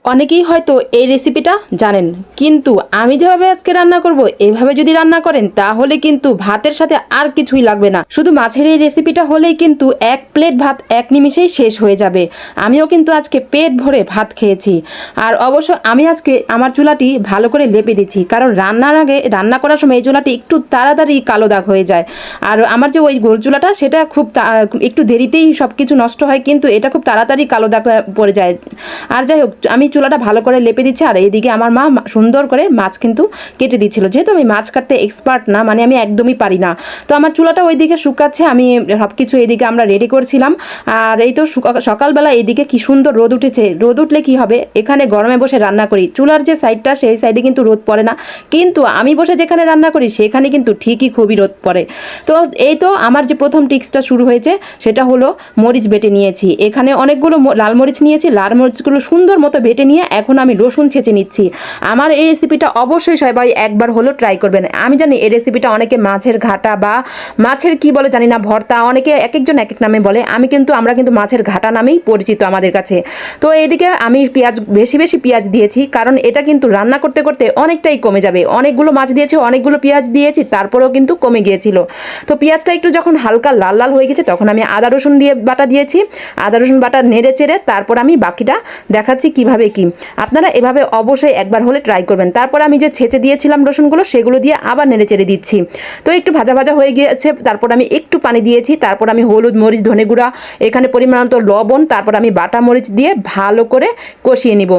অনেকেই হয়তো এই রেসিপিটা জানেন, কিন্তু আমি যেভাবে আজকে রান্না করব এইভাবে যদি রান্না করেন তাহলে কিন্তু ভাতের সাথে আর কিছুই লাগবে না। শুধু মাছের এই রেসিপিটা হলেই কিন্তু এক প্লেট ভাত এক নিমিষেই শেষ হয়ে যাবে। আমিও কিন্তু আজকে পেট ভরে ভাত খেয়েছি। আর অবশ্য আমি আজকে আমার চুলাটি ভালো করে লেপে দিচ্ছি, কারণ রান্নার আগে রান্না করার সময় এই চুলাটি একটু তাড়াতাড়ি কালো দাগ হয়ে যায়। আর আমার যে ওই গোল চুলাটা সেটা খুব একটু দেরিতেই সব কিছু নষ্ট হয়, কিন্তু এটা খুব তাড়াতাড়ি কালো দাগ পড়ে যায়। আর যাই হোক, আমি চুলাটা ভালো করে লেপে দিচ্ছি। আর এইদিকে আমার মা সুন্দর করে মাছ কিন্তু কেটে দিচ্ছিল। যেহেতু আমি মাছ কাটতে এক্সপার্ট না, মানে আমি একদমই পারি না, তো আমার চুলাটা ওইদিকে শুকাচ্ছে, আমি সব কিছু এইদিকে আমরা রেডি করছিলাম। আর এই তো সকালবেলা এইদিকে কি সুন্দর রোদ উঠেছে। রোদ উঠলে কি হবে, এখানে গরমে বসে রান্না করি, চুলার যে সাইডটা সেই সাইডে কিন্তু রোদ পড়ে না, কিন্তু আমি বসে যেখানে রান্না করি সেখানে কিন্তু ঠিকই খুবই রোদ পড়ে। তো এই তো আমার যে প্রথম টিক্সটা শুরু হয়েছে সেটা হলো মরিচ বেটে নিয়েছি। এখানে অনেকগুলো লাল মরিচ নিয়েছি, লাল মরিচগুলো সুন্দর মতো বেটে নিয়ে এখন আমি রসুন ছেঁচে নিচ্ছি। আমার এই রেসিপিটা অবশ্যই সবাই একবার হলো ট্রাই করবেন। আমি জানি এই রেসিপিটা অনেকে মাছের ঘাটা বা মাছের কি বলে জানি না, ভর্তা, অনেকে এক একজন এক এক নামে বলে। আমরা কিন্তু মাছের ঘাটা নামেই পরিচিত আমাদের কাছে। তো এদিকে আমি বেশি বেশি পেঁয়াজ দিয়েছি, কারণ এটা কিন্তু রান্না করতে করতে অনেকটাই কমে যাবে। অনেকগুলো মাছ দিয়েছি, অনেকগুলো পেঁয়াজ দিয়েছি, তারপরেও কিন্তু কমে গিয়েছিল। তো পেঁয়াজটা একটু যখন হালকা লাল লাল হয়ে গেছে তখন আমি আদা রসুন দিয়ে বাটা দিয়েছি। আদা রসুন বাটা নেড়ে চেড়ে তারপর আমি বাকিটা দেখাচ্ছি কিভাবে কি। আপনারা এভাবে অবশ্যই একবার হলে ট্রাই করবেন। তারপর আমি যে ছেঁচে দিয়েছিলাম রসুনগুলো সেগুলো দিয়ে আবার নেড়ে চেড়ে দিচ্ছি। তো একটু ভাজা ভাজা হয়ে গিয়েছে, তারপর আমি একটু পানি দিয়েছি, তারপর আমি হলুদ, মরিচ, ধনে গুঁড়া, এখানে পরিমাণ মতো লবণ, তারপর আমি বাটা মরিচ দিয়ে ভালো করে কষিয়ে নিব।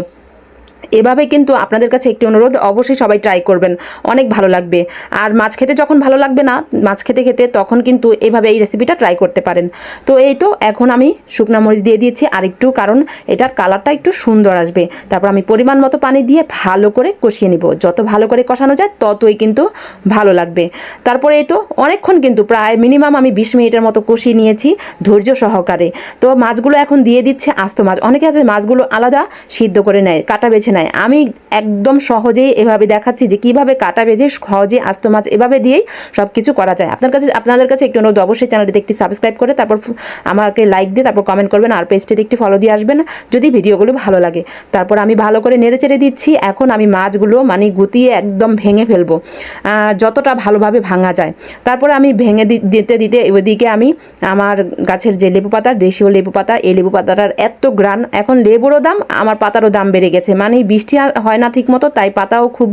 এভাবে কিন্তু আপনাদের কাছে একটি অনুরোধ, অবশ্যই সবাই ট্রাই করবেন, অনেক ভালো লাগবে। আর মাছ খেতে যখন ভালো লাগবে না, মাছ খেতে খেতে, তখন কিন্তু এভাবে এই রেসিপিটা ট্রাই করতে পারেন। তো এই তো এখন আমি শুকনো মরিচ দিয়ে দিয়েছি আর একটু, কারণ এটার কালারটা একটু সুন্দর আসবে। তারপর আমি পরিমাণ মতো পানি দিয়ে ভালো করে কষিয়ে নিব। যত ভালো করে কষানো যায় ততই কিন্তু ভালো লাগবে। তারপরে এই তো অনেকক্ষণ, কিন্তু প্রায় মিনিমাম আমি 20 মিনিটের মতো কষিয়ে নিয়েছি ধৈর্য সহকারে। তো মাছগুলো এখন দিয়ে দিচ্ছে আস্ত মাছ। অনেকে আছে মাছগুলো আলাদা সিদ্ধ করে নেয়, কাটা বেছে নেয়। আমি একদম সহজেই এভাবে দেখাচ্ছি যে কিভাবে কাটা বেজে সহজে আস্ত মাছ এভাবে দিয়েই সব কিছু করা যায়। আপনাদের কাছে একটু অনুরোধ, অবশ্যই চ্যানেলটিতে একটি সাবস্ক্রাইব করে তারপর আমাকে লাইক দিয়ে তারপর কমেন্ট করবেন, আর পেজটিতে একটি ফলো দিয়ে আসবেন যদি ভিডিওগুলো ভালো লাগে। তারপর আমি ভালো করে নেড়ে চেড়ে দিচ্ছি। এখন আমি মাছগুলো মানে গুটিয়ে একদম ভেঙে ফেলবো, যতটা ভালোভাবে ভাঙা যায়। তারপরে আমি ভেঙে দিতে দিতে ওইদিকে আমি আমার গাছের যে লেবু পাতা, দেশীয় লেবু পাতা, এই লেবু পাতাটার এত গ্রান, এখন লেবুরও দাম, আমার পাতারও দাম বেড়ে গেছে। মানে বৃষ্টি আর হয় না ঠিক মতো, তাই পাতাও খুব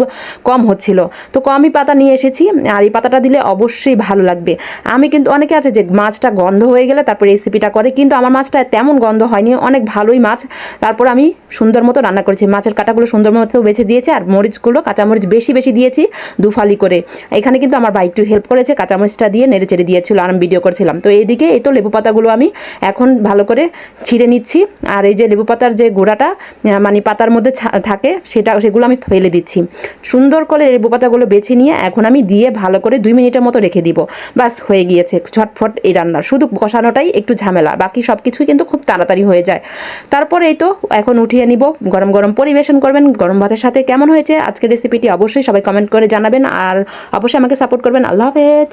কম হচ্ছিল। তো কমই পাতা নিয়ে এসেছি, আর এই পাতাটা দিলে অবশ্যই ভালো লাগবে। আমি কিন্তু অনেকে আছে যে মাছটা গন্ধ হয়ে গেলে তারপর রেসিপিটা করে, কিন্তু আমার মাছটা তেমন গন্ধ হয়নি, অনেক ভালোই মাছ। তারপর আমি সুন্দর মতো রান্না করেছি, মাছের কাটাগুলো সুন্দর মতো বেছে দিয়েছি, আর মরিচগুলো কাঁচামরিচ বেশি বেশি দিয়েছি, দুফালি করে। এখানে কিন্তু আমার ভাই একটু হেল্প করেছে, কাঁচামরিচটা দিয়ে নেড়ে চেড়ে দিয়েছিল, আর আমি ভিডিও করছিলাম। তো এইদিকে এই তো লেবু পাতাগুলো আমি এখন ভালো করে ছিঁড়ে নিচ্ছি। আর এই যে লেবু পাতার যে গোড়াটা মানে পাতার মধ্যে থাকে সেগুলো আমি ফেলে দিচ্ছি। সুন্দর করে লেবু পাতাগুলো বেছে নিয়ে এখন আমি দিয়ে ভালো করে 2 মিনিটের মতো রেখে দিব। বাস, হয়ে গিয়েছে ঝটফট এই রান্না। শুধু কষানোটাই একটু ঝামেলা, বাকি সব কিছুই কিন্তু খুব তাড়াতাড়ি হয়ে যায়। তারপরে এই তো এখন উঠিয়ে নিব, গরম গরম পরিবেশন করবেন গরম ভাতের সাথে। কেমন হয়েছে আজকের রেসিপিটি অবশ্যই সবাই কমেন্ট করে জানাবেন, আর অবশ্যই আমাকে সাপোর্ট করবেন। আল্লাহ হাফেজ।